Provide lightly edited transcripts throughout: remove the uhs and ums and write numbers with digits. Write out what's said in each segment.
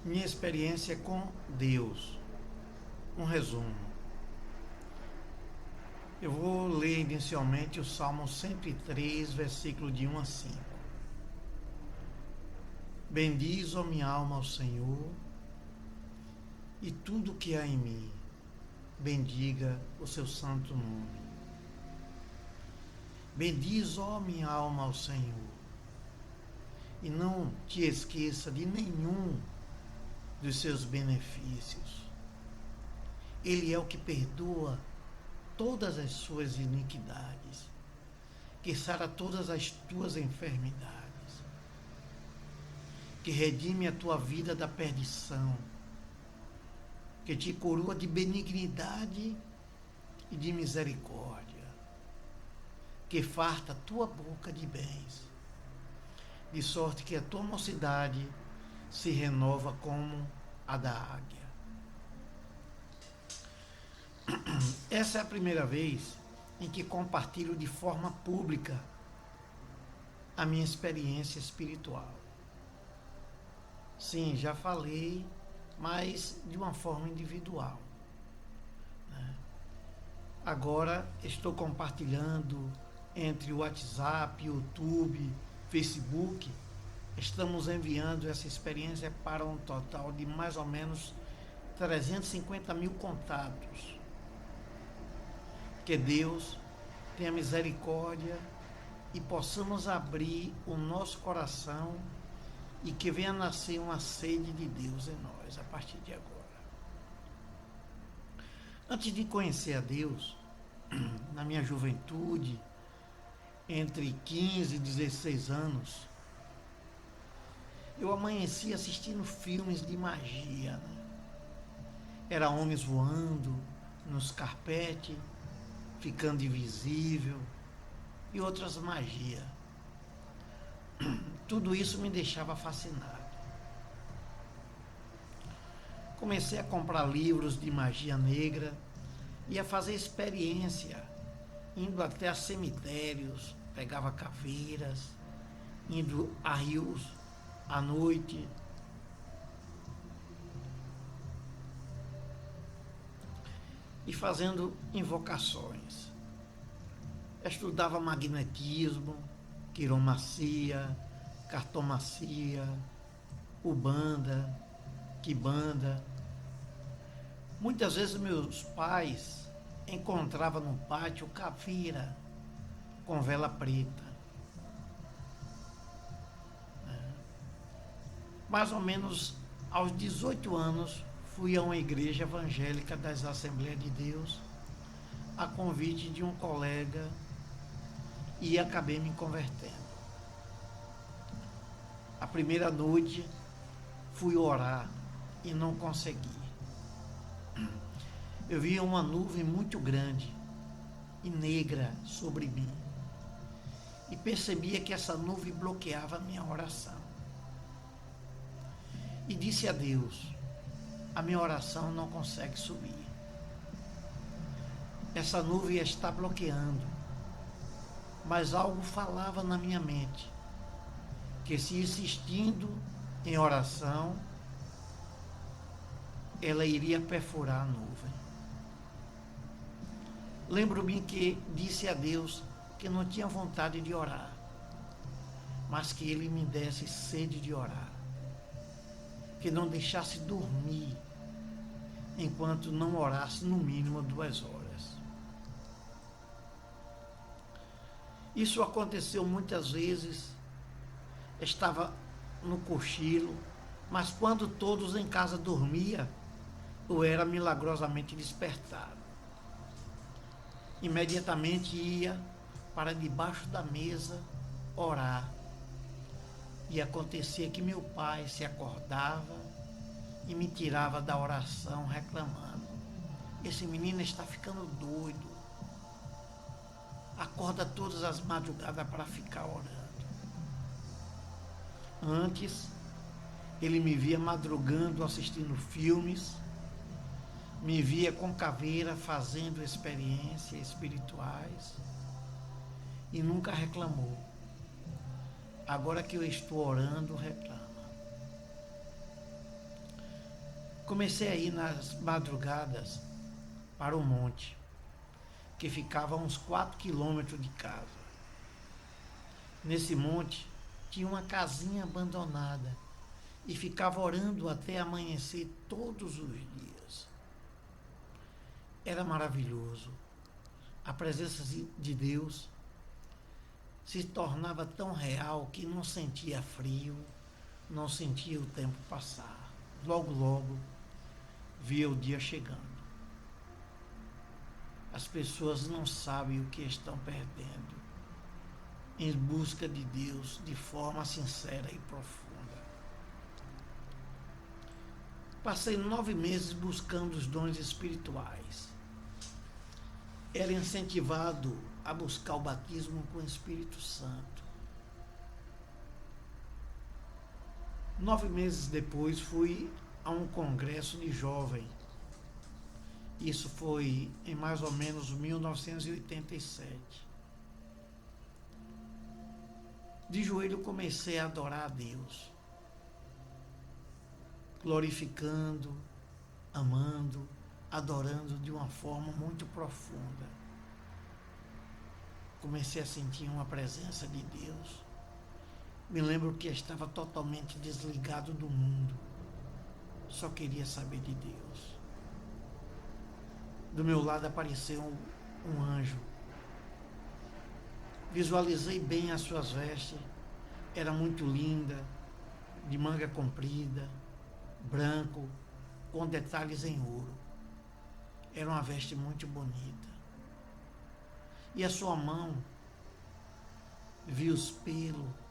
Minha experiência com Deus. Um resumo. Eu vou ler inicialmente o Salmo 103, versículo de 1 a 5. Bendiz, ó minha alma, ao Senhor, e tudo que há em mim, bendiga o seu santo nome. Bendiz, ó minha alma, ao Senhor, e não te esqueça de nenhum dos seus benefícios. Ele é o que perdoa todas as suas iniquidades, que sara todas as tuas enfermidades, que redime a tua vida da perdição, que te coroa de benignidade e de misericórdia, que farta a tua boca de bens, de sorte que a tua mocidade se renova como a da águia. Essa é a primeira vez em que compartilho de forma pública a minha experiência espiritual. Sim, já falei, mas de uma forma individual. Agora estou compartilhando entre o WhatsApp, YouTube, Facebook. Estamos enviando essa experiência para um total de mais ou menos 350 mil contatos. Que Deus tenha misericórdia e possamos abrir o nosso coração e que venha nascer uma sede de Deus em nós a partir de agora. Antes de conhecer a Deus, na minha juventude, entre 15 e 16 anos, eu amanheci assistindo filmes de magia. Era homens voando nos carpetes, ficando invisível e outras magias. Tudo isso me deixava fascinado. Comecei a comprar livros de magia negra e a fazer experiência, indo até a cemitérios, pegava caveiras, indo a rios à noite. E fazendo invocações. Estudava magnetismo, quiromancia, cartomancia, ubanda, quibanda. Muitas vezes meus pais encontravam no pátio caveira com vela preta. Mais ou menos aos 18 anos, fui a uma igreja evangélica das Assembleias de Deus, a convite de um colega, e acabei me convertendo. A primeira noite fui orar e não consegui. Eu via uma nuvem muito grande e negra sobre mim e percebia que essa nuvem bloqueava a minha oração. E disse a Deus: a minha oração não consegue subir. Essa nuvem está bloqueando. Mas algo falava na minha mente, que se insistindo em oração, ela iria perfurar a nuvem. Lembro-me que disse a Deus que não tinha vontade de orar, mas que Ele me desse sede de orar, que não deixasse dormir enquanto não orasse no mínimo 2 horas. Isso aconteceu muitas vezes, estava no cochilo, mas quando todos em casa dormiam, eu era milagrosamente despertado. Imediatamente ia para debaixo da mesa orar. E acontecia que meu pai se acordava e me tirava da oração reclamando: esse menino está ficando doido. Acorda todas as madrugadas para ficar orando. Antes, ele me via madrugando assistindo filmes, me via com caveira fazendo experiências espirituais e nunca reclamou. Agora que eu estou orando, reclama. Comecei a ir nas madrugadas para o monte, que ficava a uns 4 quilômetros de casa. Nesse monte tinha uma casinha abandonada e ficava orando até amanhecer todos os dias. Era maravilhoso. A presença de Deus se tornava tão real que não sentia frio, não sentia o tempo passar. Logo, logo, via o dia chegando. As pessoas não sabem o que estão perdendo em busca de Deus de forma sincera e profunda. Passei 9 meses buscando os dons espirituais. Era incentivado a buscar o batismo com o Espírito Santo. 9 meses depois fui a um congresso de jovem. Isso foi em mais ou menos 1987. De joelho comecei a adorar a Deus, glorificando, amando, adorando de uma forma muito profunda. Comecei a sentir uma presença de Deus. Me lembro que estava totalmente desligado do mundo. Só queria saber de Deus. Do meu lado apareceu um anjo. Visualizei bem as suas vestes. Era muito linda, de manga comprida, branco, com detalhes em ouro. Era uma veste muito bonita. E a sua mão, vi os pelos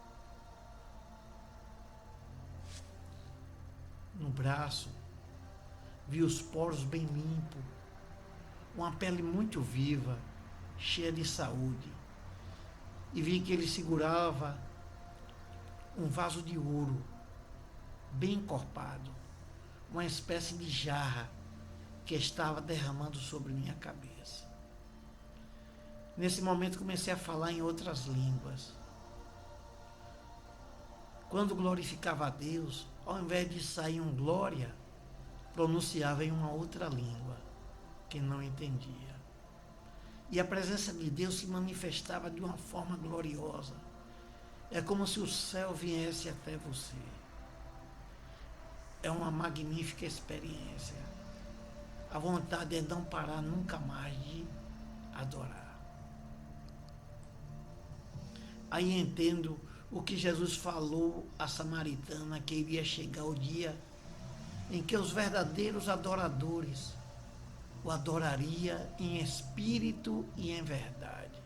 no braço, vi os poros bem limpos, uma pele muito viva, cheia de saúde. E vi que ele segurava um vaso de ouro, bem encorpado, uma espécie de jarra que estava derramando sobre minha cabeça. Nesse momento comecei a falar em outras línguas. Quando glorificava a Deus, ao invés de sair um glória, pronunciava em uma outra língua que não entendia. E a presença de Deus se manifestava de uma forma gloriosa. É como se o céu viesse até você. É uma magnífica experiência. A vontade é não parar nunca mais de adorar. Aí entendo o que Jesus falou à samaritana, que iria chegar o dia em que os verdadeiros adoradores o adoraria em espírito e em verdade.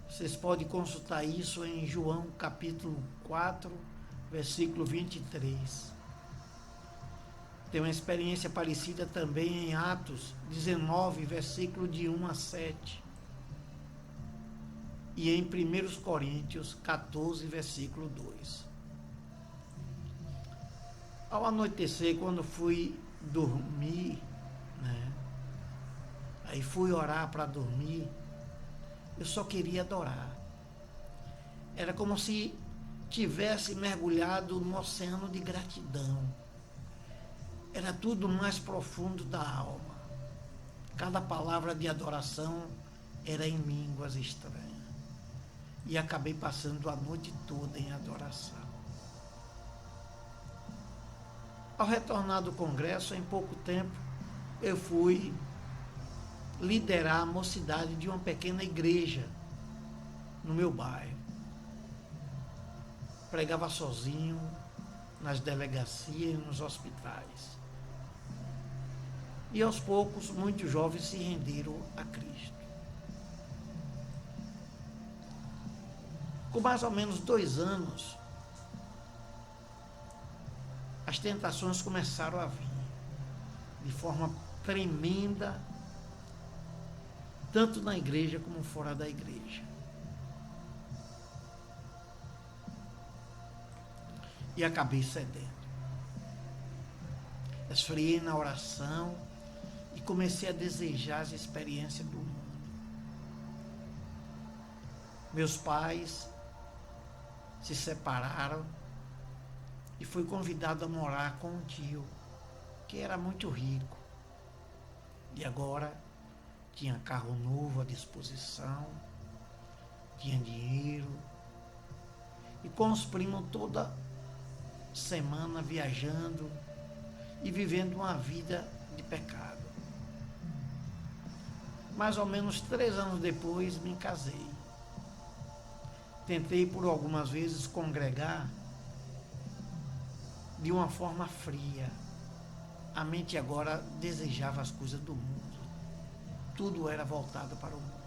Vocês podem consultar isso em João capítulo 4, versículo 23. Tem uma experiência parecida também em Atos 19, versículo de 1 a 7. E em 1 Coríntios 14, versículo 2. Ao anoitecer, quando fui dormir, aí fui orar para dormir, eu só queria adorar. Era como se tivesse mergulhado no oceano de gratidão. Era tudo mais profundo da alma. Cada palavra de adoração era em línguas estranhas. E acabei passando a noite toda em adoração. Ao retornar do congresso, em pouco tempo, eu fui liderar a mocidade de uma pequena igreja no meu bairro. Pregava sozinho nas delegacias e nos hospitais. E aos poucos, muitos jovens se renderam a Cristo. Com mais ou menos 2 anos, as tentações começaram a vir de forma tremenda, tanto na igreja como fora da igreja. E acabei cedendo. Esfriei na oração e comecei a desejar as experiências do mundo. Meus pais se separaram e foi convidado a morar com um tio que era muito rico. E agora tinha carro novo à disposição, tinha dinheiro, e com os primos toda semana viajando e vivendo uma vida de pecado. Mais ou menos 3 anos depois me casei. Tentei por algumas vezes congregar de uma forma fria. A mente agora desejava as coisas do mundo. Tudo era voltado para o mundo.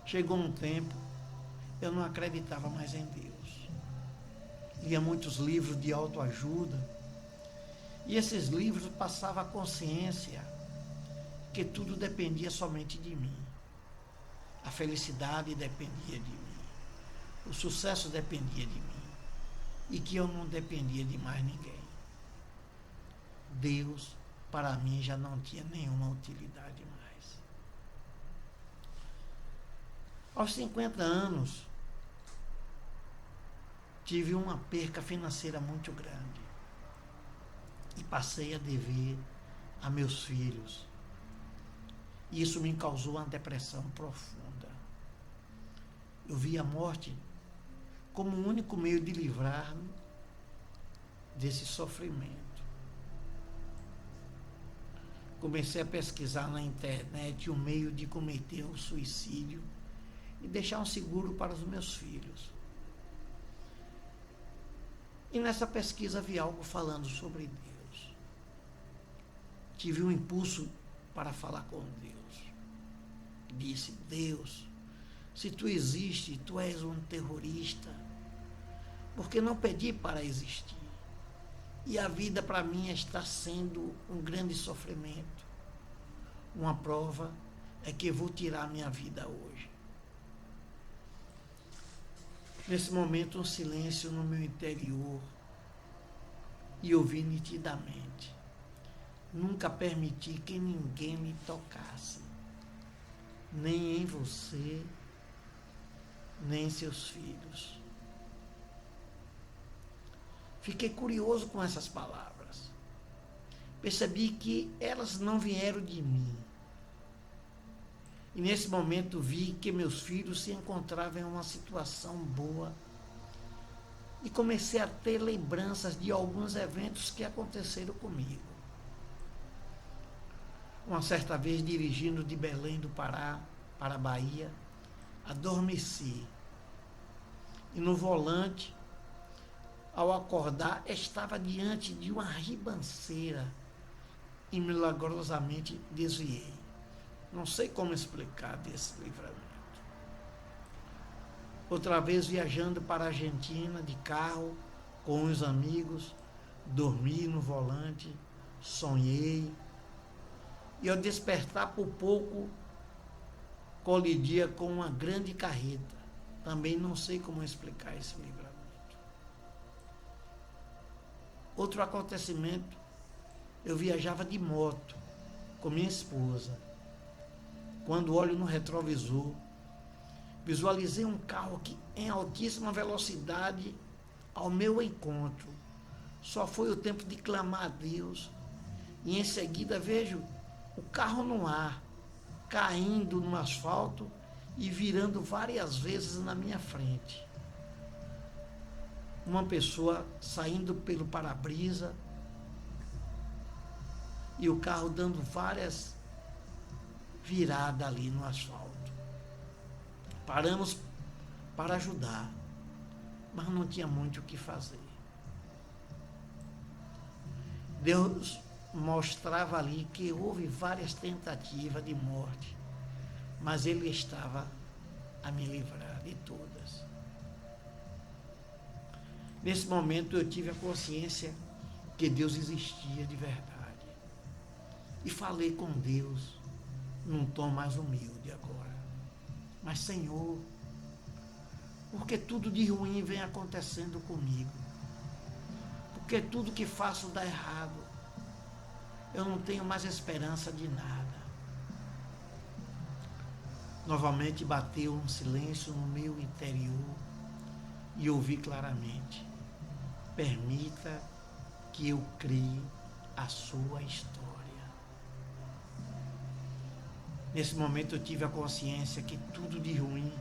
Chegou um tempo, eu não acreditava mais em Deus. Lia muitos livros de autoajuda e esses livros passavam a consciência que tudo dependia somente de mim. A felicidade dependia de mim. O sucesso dependia de mim. E que eu não dependia de mais ninguém. Deus, para mim, já não tinha nenhuma utilidade mais. Aos 50 anos, tive uma perca financeira muito grande. E passei a dever a meus filhos. E isso me causou uma depressão profunda. Eu vi a morte como o único meio de livrar-me desse sofrimento. Comecei a pesquisar na internet um meio de cometer o suicídio e deixar um seguro para os meus filhos. E nessa pesquisa vi algo falando sobre Deus. Tive um impulso para falar com Deus. Disse: Deus, se tu existe, tu és um terrorista, porque não pedi para existir. E a vida para mim está sendo um grande sofrimento. Uma prova é que eu vou tirar minha vida hoje. Nesse momento, um silêncio no meu interior, e ouvi nitidamente: nunca permiti que ninguém me tocasse, nem em você, nem em seus filhos. Fiquei curioso com essas palavras. Percebi que elas não vieram de mim. E nesse momento vi que meus filhos se encontravam em uma situação boa. E comecei a ter lembranças de alguns eventos que aconteceram comigo. Uma certa vez, dirigindo de Belém do Pará para a Bahia, adormeci. E no volante, ao acordar, estava diante de uma ribanceira e milagrosamente desviei. Não sei como explicar desse livramento. Outra vez, viajando para a Argentina de carro com os amigos, dormi no volante, sonhei. E ao despertar por pouco, colidia com uma grande carreta. Também não sei como explicar esse livramento. Outro acontecimento, eu viajava de moto com minha esposa. Quando olho no retrovisor, visualizei um carro que, em altíssima velocidade, ao meu encontro. Só foi o tempo de clamar a Deus. E em seguida vejo o carro no ar, caindo no asfalto e virando várias vezes na minha frente. Uma pessoa saindo pelo para-brisa e o carro dando várias viradas ali no asfalto. Paramos para ajudar, mas não tinha muito o que fazer. Deus mostrava ali que houve várias tentativas de morte, mas Ele estava a me livrar de todas. Nesse momento eu tive a consciência que Deus existia de verdade. E falei com Deus num tom mais humilde agora. Mas, Senhor, por que tudo de ruim vem acontecendo comigo? Porque tudo que faço dá errado. Eu não tenho mais esperança de nada. Novamente bateu um silêncio no meu interior e ouvi claramente: permita que eu crie a sua história. Nesse momento eu tive a consciência que tudo de ruim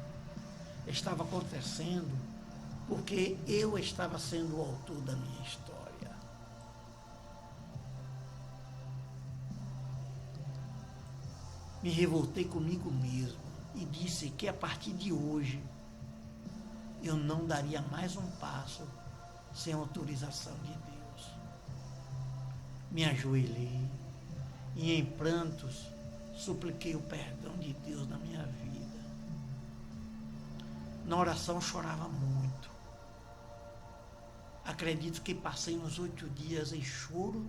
estava acontecendo porque eu estava sendo o autor da minha história. Me revoltei comigo mesmo e disse que a partir de hoje eu não daria mais um passo sem autorização de Deus. Me ajoelhei e em prantos supliquei o perdão de Deus na minha vida. Na oração chorava muito. Acredito que passei uns 8 dias em choro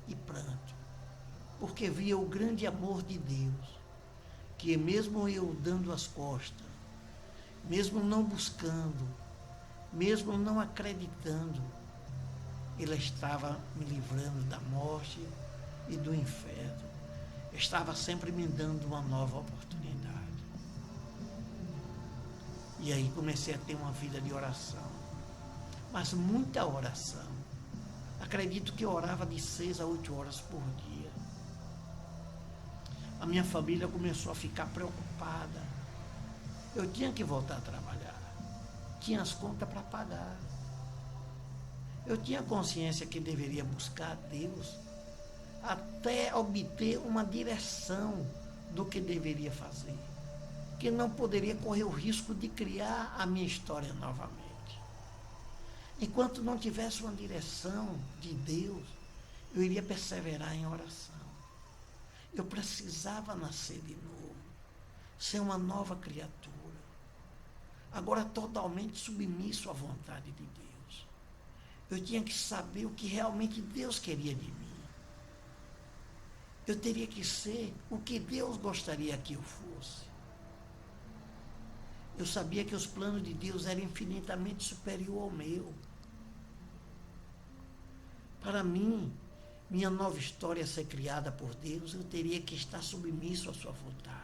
e pranto, porque via o grande amor de Deus, que mesmo eu dando as costas, mesmo não buscando, mesmo não acreditando, Ele estava me livrando da morte e do inferno. Estava sempre me dando uma nova oportunidade. E aí comecei a ter uma vida de oração, mas muita oração. Acredito que eu orava de 6 a 8 horas por dia. A minha família começou a ficar preocupada. Eu tinha que voltar a trabalhar. Tinha as contas para pagar. Eu tinha consciência que deveria buscar a Deus até obter uma direção do que deveria fazer. Que não poderia correr o risco de criar a minha história novamente. Enquanto não tivesse uma direção de Deus, eu iria perseverar em oração. Eu precisava nascer de novo, ser uma nova criatura, agora totalmente submisso à vontade de Deus. Eu tinha que saber o que realmente Deus queria de mim. Eu teria que ser o que Deus gostaria que eu fosse. Eu sabia que os planos de Deus eram infinitamente superiores ao meu. Para mim, minha nova história ser criada por Deus, eu teria que estar submisso à sua vontade.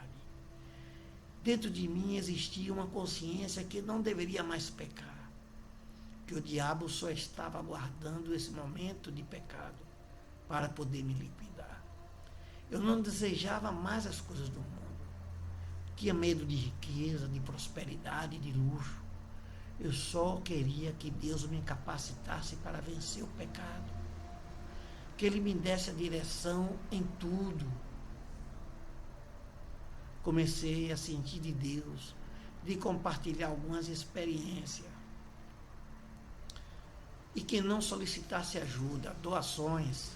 Dentro de mim existia uma consciência que não deveria mais pecar, que o diabo só estava aguardando esse momento de pecado para poder me liquidar. Eu não desejava mais as coisas do mundo. Tinha medo de riqueza, de prosperidade, de luxo. Eu só queria que Deus me capacitasse para vencer o pecado. Que Ele me desse a direção em tudo. Comecei a sentir de Deus, de compartilhar algumas experiências. E que não solicitasse ajuda, doações.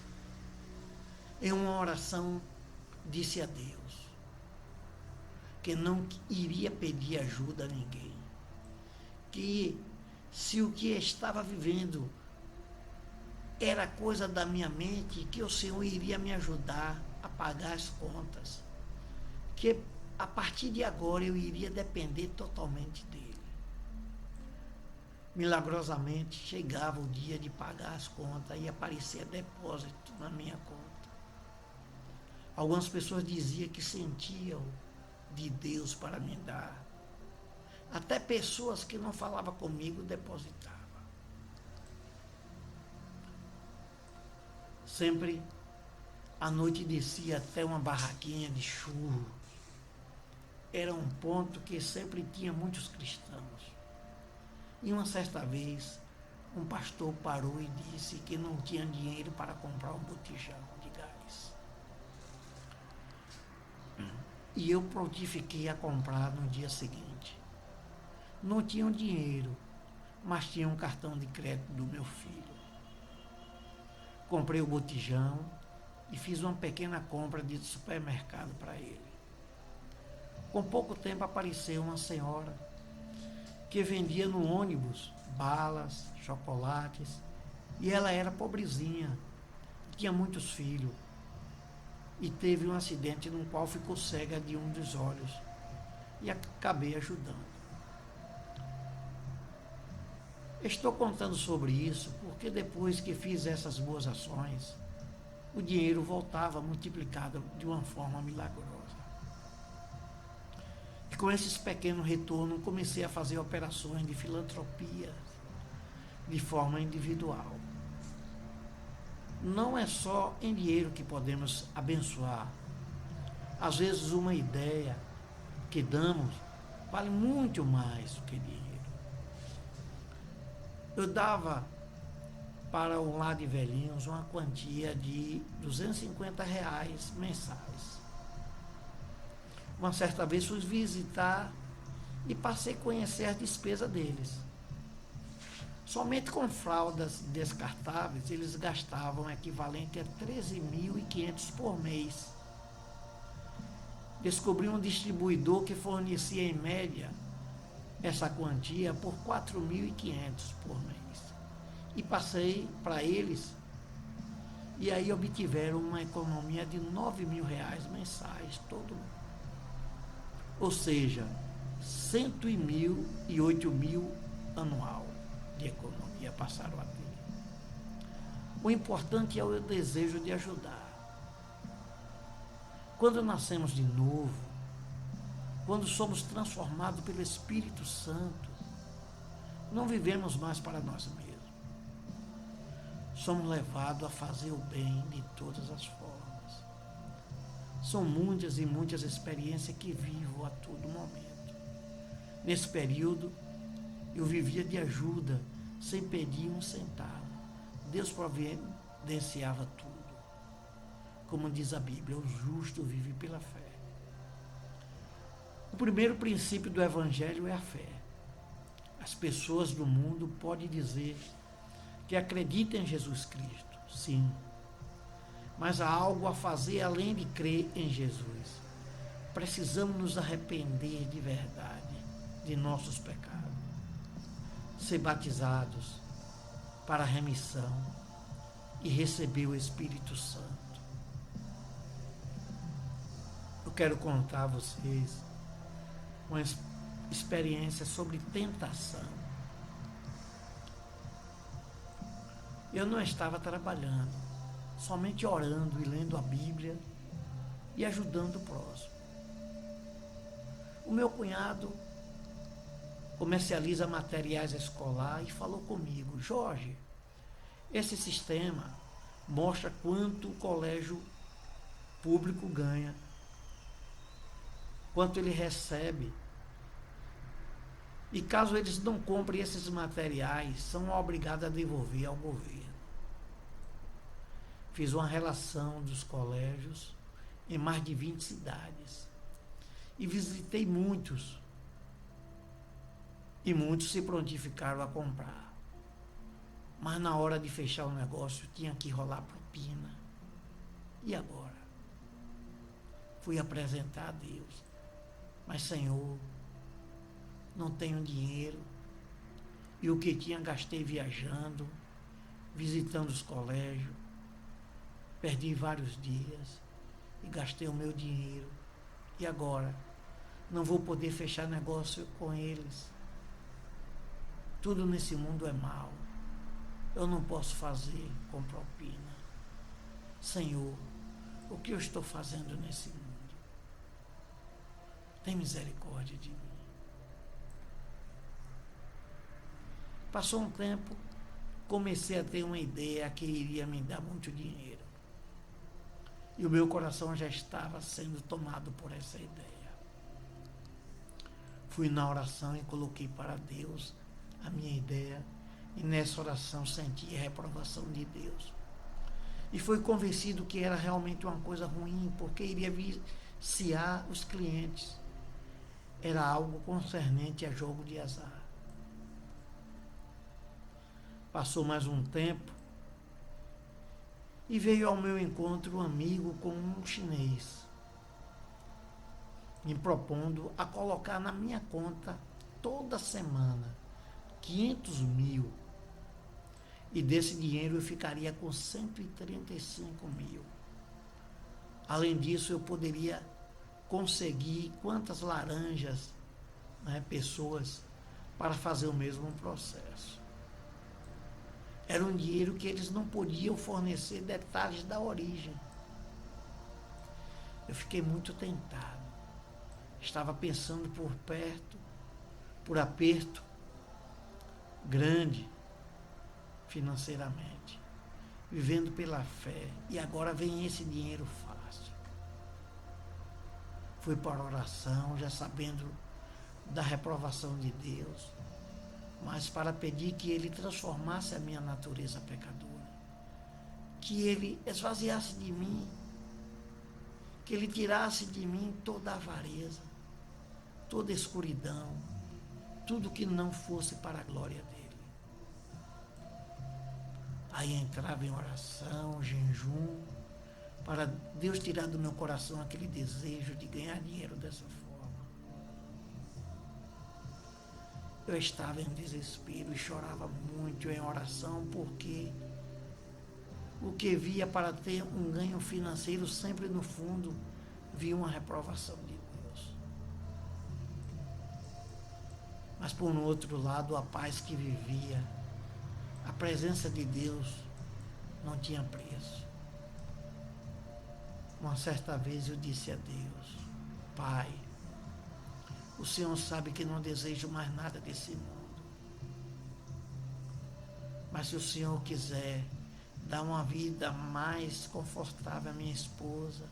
Em uma oração, disse a Deus que não iria pedir ajuda a ninguém. Que se o que estava vivendo era coisa da minha mente, que o Senhor iria me ajudar a pagar as contas. Que a partir de agora eu iria depender totalmente dele. Milagrosamente chegava o dia de pagar as contas e aparecia depósito na minha conta. Algumas pessoas diziam que sentiam de Deus para me dar. Até pessoas que não falavam comigo depositavam. Sempre à noite descia até uma barraquinha de churros. Era um ponto que sempre tinha muitos cristãos. E uma certa vez, um pastor parou e disse que não tinha dinheiro para comprar um botijão de gás. E eu prontifiquei a comprar no dia seguinte. Não tinha dinheiro, mas tinha um cartão de crédito do meu filho. Comprei o botijão e fiz uma pequena compra de supermercado para ele. Com pouco tempo apareceu uma senhora que vendia no ônibus balas, chocolates, e ela era pobrezinha, tinha muitos filhos, e teve um acidente no qual ficou cega de um dos olhos, e acabei ajudando. Estou contando sobre isso porque depois que fiz essas boas ações, o dinheiro voltava multiplicado de uma forma milagrosa. E com esses pequenos retornos, comecei a fazer operações de filantropia, de forma individual. Não é só em dinheiro que podemos abençoar. Às vezes uma ideia que damos vale muito mais do que dinheiro. Eu dava para um lar de velhinhos uma quantia de R$ 250 mensais. Uma certa vez fui visitar e passei a conhecer as despesas deles. Somente com fraldas descartáveis eles gastavam equivalente a 13.500 por mês. Descobri um distribuidor que fornecia em média essa quantia por 4.500 por mês. E passei para eles e aí obtiveram uma economia de R$ 9.000 mensais todo mês. Ou seja, 100.000 e 8.000 anual de economia passaram a ter. O importante é o desejo de ajudar. Quando nascemos de novo, quando somos transformados pelo Espírito Santo, não vivemos mais para nós mesmos. Somos levados a fazer o bem de todas as formas. São muitas e muitas experiências que vivo a todo momento. Nesse período, eu vivia de ajuda, sem pedir um centavo. Deus providenciava tudo. Como diz a Bíblia, o justo vive pela fé. O primeiro princípio do Evangelho é a fé. As pessoas do mundo podem dizer que acreditam em Jesus Cristo, sim. Mas há algo a fazer além de crer em Jesus. Precisamos nos arrepender de verdade de nossos pecados. Ser batizados para a remissão e receber o Espírito Santo. Eu quero contar a vocês uma experiência sobre tentação. Eu não estava trabalhando, somente orando e lendo a Bíblia e ajudando o próximo. O meu cunhado comercializa materiais escolares e falou comigo: Jorge, esse sistema mostra quanto o colégio público ganha, quanto ele recebe. E caso eles não comprem esses materiais, são obrigados a devolver ao governo. Fiz uma relação dos colégios em mais de 20 cidades. E visitei muitos. E muitos se prontificaram a comprar. Mas na hora de fechar o negócio, tinha que rolar propina. E agora? Fui apresentar a Deus. Mas, Senhor, não tenho dinheiro. E o que tinha, gastei viajando, visitando os colégios. Perdi vários dias e gastei o meu dinheiro. E agora? Não vou poder fechar negócio com eles. Tudo nesse mundo é mal. Eu não posso fazer com propina. Senhor, o que eu estou fazendo nesse mundo? Tem misericórdia de mim. Passou um tempo, comecei a ter uma ideia que iria me dar muito dinheiro. E o meu coração já estava sendo tomado por essa ideia. Fui na oração e coloquei para Deus a minha ideia. E nessa oração senti a reprovação de Deus. E fui convencido que era realmente uma coisa ruim, porque iria viciar os clientes. Era algo concernente a jogo de azar. Passou mais um tempo e veio ao meu encontro um amigo com um chinês, me propondo a colocar na minha conta toda semana 500 mil. E desse dinheiro eu ficaria com 135 mil. Além disso, eu poderia conseguir quantas laranjas, pessoas, para fazer o mesmo processo. Era um dinheiro que eles não podiam fornecer detalhes da origem. Eu fiquei muito tentado. Estava pensando por aperto grande. financeiramente, vivendo pela fé, e agora vem esse dinheiro fácil. Fui para a oração, já sabendo da reprovação de Deus, mas para pedir que Ele transformasse a minha natureza pecadora, que Ele esvaziasse de mim, que Ele tirasse de mim toda a avareza, toda a escuridão, tudo que não fosse para a glória dEle. Aí entrava em oração, jejum, para Deus tirar do meu coração aquele desejo de ganhar dinheiro dessa forma. Eu estava em desespero e chorava muito em oração, porque o que via para ter um ganho financeiro, sempre no fundo, via uma reprovação de Deus. Mas por um outro lado, a paz que vivia, a presença de Deus não tinha preço. Uma certa vez eu disse a Deus: Pai, o Senhor sabe que não desejo mais nada desse mundo. Mas se o Senhor quiser dar uma vida mais confortável à minha esposa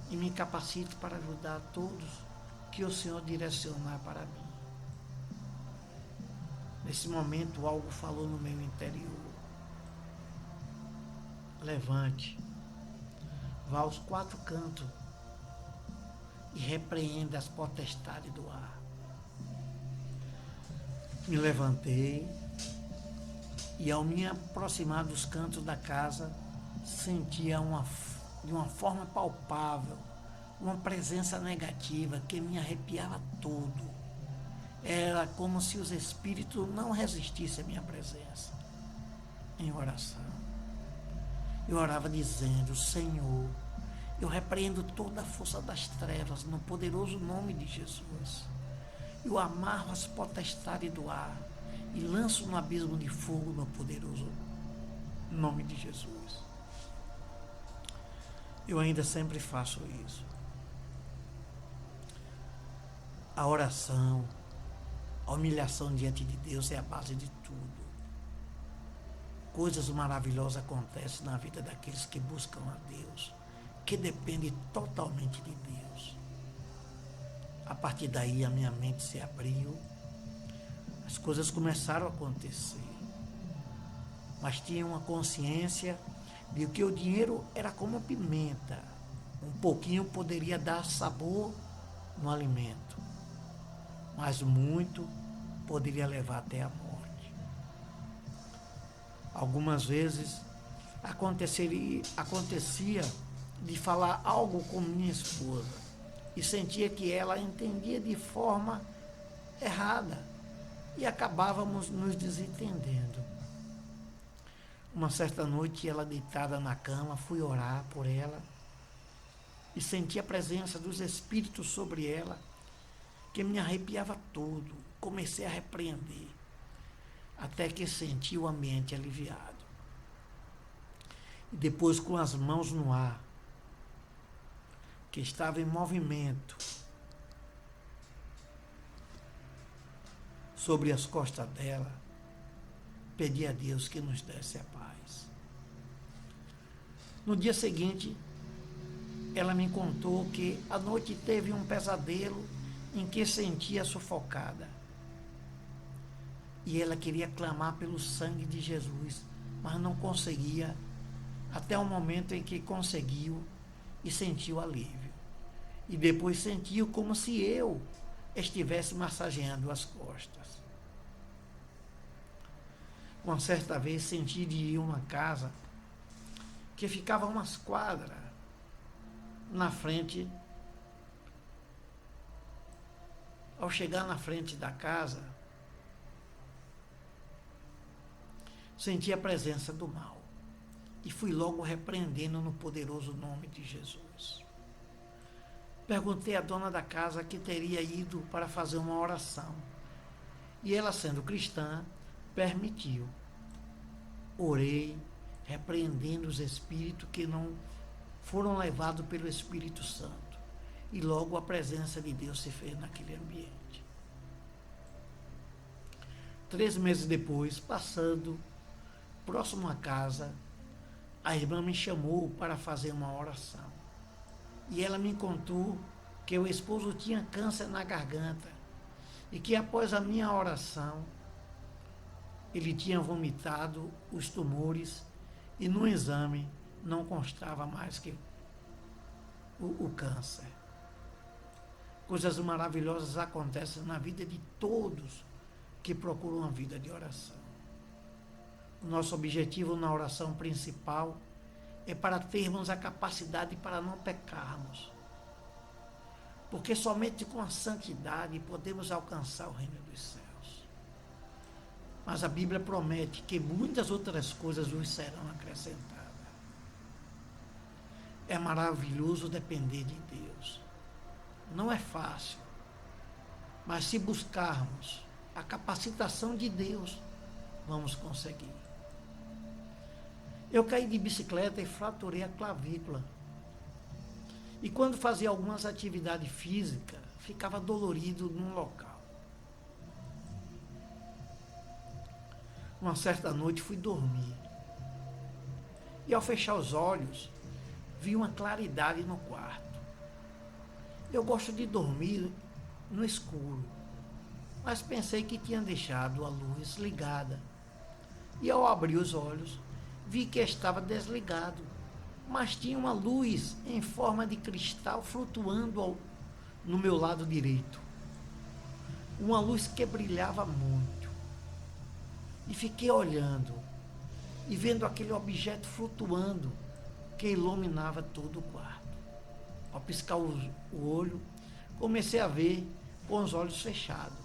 e me capacite para ajudar a todos que o Senhor direcionar para mim. Nesse momento, algo falou no meu interior. Levante, vá aos 4 cantos e repreenda as potestades do ar. Me levantei e, ao me aproximar dos cantos da casa, sentia de uma forma palpável uma presença negativa que me arrepiava todo. Era como se os espíritos não resistissem à minha presença. Em oração, eu orava dizendo: Senhor, eu repreendo toda a força das trevas no poderoso nome de Jesus. Eu amarro as potestades do ar e lanço no abismo de fogo no poderoso nome de Jesus. Eu ainda sempre faço isso. A oração, a humilhação diante de Deus é a base de tudo. Coisas maravilhosas acontecem na vida daqueles que buscam a Deus, que dependem totalmente de Deus. A partir daí a minha mente se abriu, as coisas começaram a acontecer. Mas tinha uma consciência de que o dinheiro era como pimenta. Um pouquinho poderia dar sabor no alimento, mas muito poderia levar até a morte. Algumas vezes acontecia de falar algo com minha esposa e sentia que ela entendia de forma errada e acabávamos nos desentendendo. Uma certa noite, ela deitada na cama, fui orar por ela e senti a presença dos espíritos sobre ela, que me arrepiava todo. Comecei a repreender, até que senti o ambiente aliviado. E depois, com as mãos no ar, que estava em movimento, sobre as costas dela, pedi a Deus que nos desse a paz. No dia seguinte, ela me contou que à noite teve um pesadelo em que sentia sufocada. E ela queria clamar pelo sangue de Jesus, mas não conseguia, até o momento em que conseguiu e sentiu alívio. E depois sentiu como se eu estivesse massageando as costas. Uma certa vez senti de ir a uma casa que ficava umas quadras na frente. Ao chegar na frente da casa, senti a presença do mal e fui logo repreendendo no poderoso nome de Jesus. Perguntei à dona da casa que teria ido para fazer uma oração e ela, sendo cristã, permitiu. Orei, repreendendo os espíritos que não foram levados pelo Espírito Santo. E logo a presença de Deus se fez naquele ambiente. 3 meses depois, passando próximo à casa, a irmã me chamou para fazer uma oração. E ela me contou que o esposo tinha câncer na garganta e que após a minha oração, ele tinha vomitado os tumores e no exame não constava mais que o câncer. Coisas maravilhosas acontecem na vida de todos que procuram uma vida de oração. O nosso objetivo na oração principal é para termos a capacidade para não pecarmos. Porque somente com a santidade podemos alcançar o reino dos céus. Mas a Bíblia promete que muitas outras coisas nos serão acrescentadas. É maravilhoso depender de Deus. Não é fácil, mas se buscarmos a capacitação de Deus, vamos conseguir. Eu caí de bicicleta e fraturei a clavícula. E quando fazia algumas atividades físicas, ficava dolorido num local. Uma certa noite fui dormir. E ao fechar os olhos, vi uma claridade no quarto. Eu gosto de dormir no escuro, mas pensei que tinha deixado a luz ligada. E ao abrir os olhos, vi que estava desligado, mas tinha uma luz em forma de cristal flutuando no meu lado direito. Uma luz que brilhava muito. E fiquei olhando e vendo aquele objeto flutuando que iluminava todo o quarto. Ao piscar o olho, comecei a ver com os olhos fechados.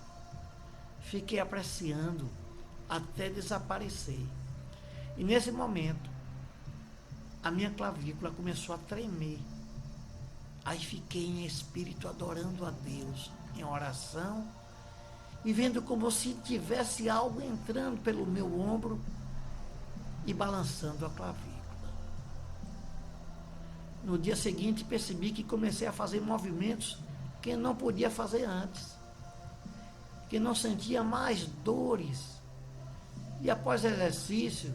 Fiquei apreciando até desaparecer. E nesse momento, a minha clavícula começou a tremer. Aí fiquei em espírito adorando a Deus, em oração, e vendo como se tivesse algo entrando pelo meu ombro e balançando a clavícula. No dia seguinte, percebi que comecei a fazer movimentos que não podia fazer antes, que não sentia mais dores. E após exercício,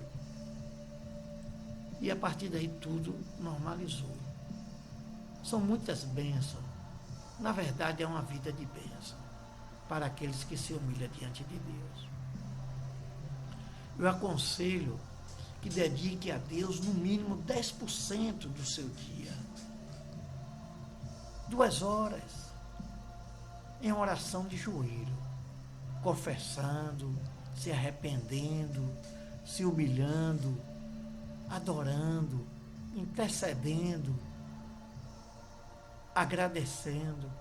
e a partir daí tudo normalizou. São muitas bênçãos. Na verdade, é uma vida de bênção para aqueles que se humilham diante de Deus. Eu aconselho que dedique a Deus no mínimo 10% do seu dia. 2 horas em oração de joelho, confessando, se arrependendo, se humilhando, adorando, intercedendo, agradecendo.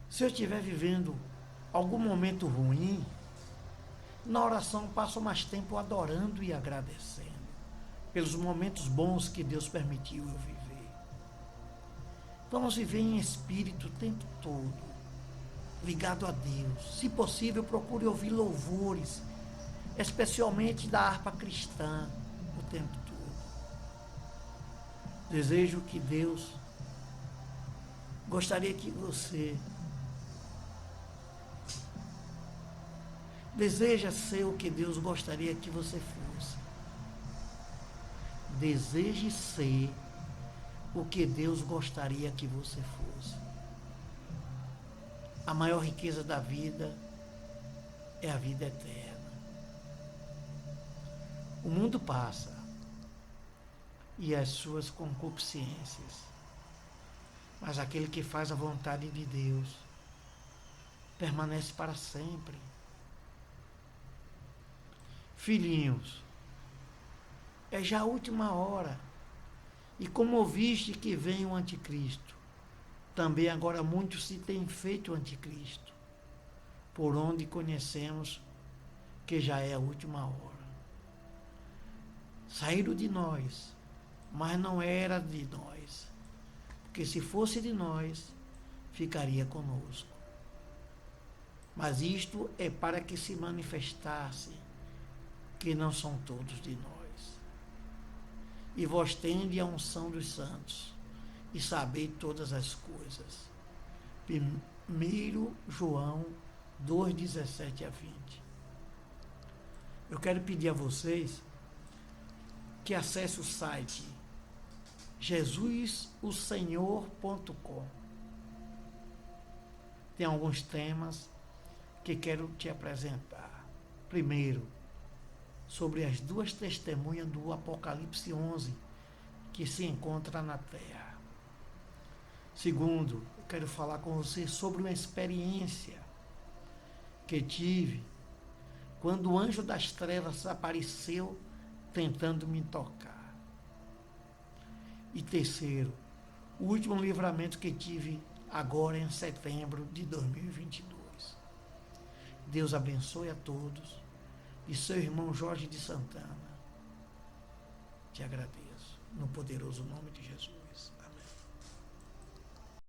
Se eu estiver vivendo algum momento ruim, na oração passo mais tempo adorando e agradecendo pelos momentos bons que Deus permitiu eu viver. Vamos viver em espírito o tempo todo, ligado a Deus. Se possível, procure ouvir louvores, especialmente da harpa cristã, o tempo todo. Desejo que Deus gostaria que você deseja ser o que Deus gostaria que você fosse. Deseje ser o que Deus gostaria que você fosse. A maior riqueza da vida é a vida eterna. O mundo passa e as suas concupiscências, mas aquele que faz a vontade de Deus permanece para sempre. Filhinhos, é já a última hora, e como ouviste que vem o anticristo, também agora muitos se têm feito o anticristo, por onde conhecemos que já é a última hora. Saíram de nós, mas não era de nós, porque se fosse de nós, ficaria conosco. Mas isto é para que se manifestasse que não são todos de nós. E vós tende a unção dos santos, e sabei todas as coisas. 1 João 2:17 a 20. Eu quero pedir a vocês que acesse o site jesusossenhor.com. Tem alguns temas que quero te apresentar. Primeiro, sobre as duas testemunhas do Apocalipse 11 que se encontra na terra. Segundo, eu quero falar com você sobre uma experiência que tive quando o anjo das trevas apareceu tentando me tocar. E terceiro, o último livramento que tive agora em setembro de 2022. Deus abençoe a todos. E seu irmão Jorge de Santana. Te agradeço, no poderoso nome de Jesus.